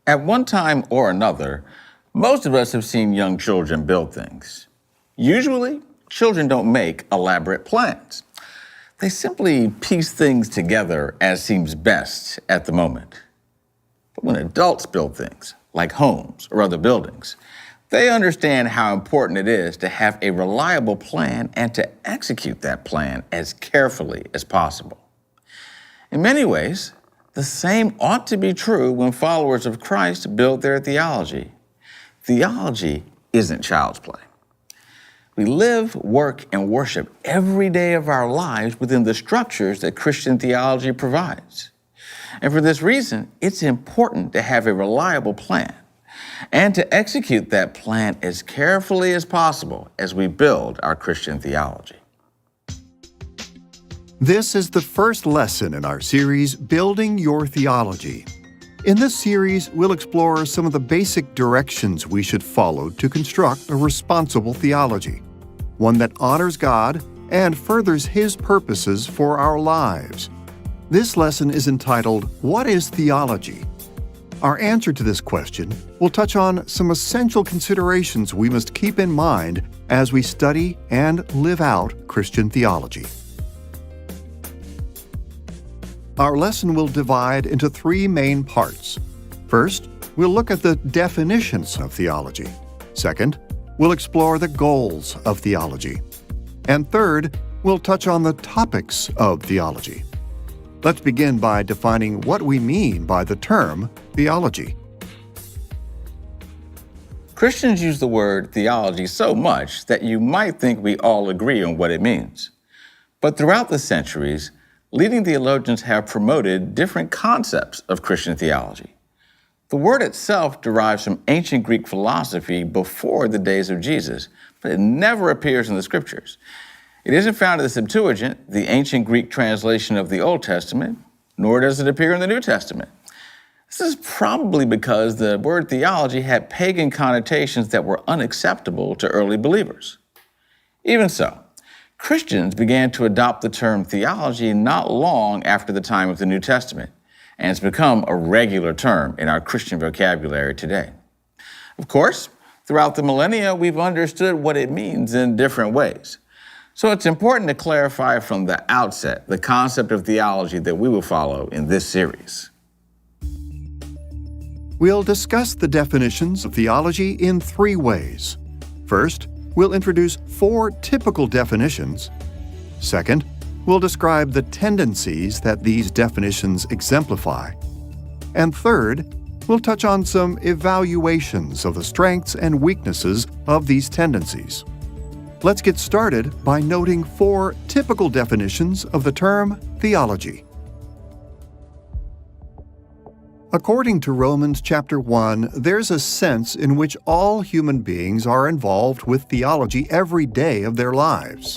At one time or another, most of us have seen young children build things. Usually, children don't make elaborate plans. They simply piece things together as seems best at the moment. But when adults build things, like homes or other buildings, they understand how important it is to have a reliable plan and to execute that plan as carefully as possible. In many ways, the same ought to be true when followers of Christ build their theology. Theology isn't child's play. We live, work, and worship every day of our lives within the structures that Christian theology provides. And for this reason, it's important to have a reliable plan and to execute that plan as carefully as possible as we build our Christian theology. This is the first lesson in our series, Building Your Theology. In this series, we'll explore some of the basic directions we should follow to construct a responsible theology, one that honors God and furthers His purposes for our lives. This lesson is entitled, What is Theology? Our answer to this question will touch on some essential considerations we must keep in mind as we study and live out Christian theology. Our lesson will divide into three main parts. First, we'll look at the definitions of theology. Second, we'll explore the goals of theology. And third, we'll touch on the topics of theology. Let's begin by defining what we mean by the term theology. Christians use the word theology so much that you might think we all agree on what it means. But throughout the centuries, leading theologians have promoted different concepts of Christian theology. The word itself derives from ancient Greek philosophy before the days of Jesus, but it never appears in the scriptures. It isn't found in the Septuagint, the ancient Greek translation of the Old Testament, nor does it appear in the New Testament. This is probably because the word theology had pagan connotations that were unacceptable to early believers. Even so, Christians began to adopt the term theology not long after the time of the New Testament, and it's become a regular term in our Christian vocabulary today. Of course, throughout the millennia, we've understood what it means in different ways. So it's important to clarify from the outset the concept of theology that we will follow in this series. We'll discuss the definitions of theology in three ways. First, we'll introduce four typical definitions. Second, we'll describe the tendencies that these definitions exemplify. And third, we'll touch on some evaluations of the strengths and weaknesses of these tendencies. Let's get started by noting four typical definitions of the term theology. According to Romans chapter 1, there's a sense in which all human beings are involved with theology every day of their lives.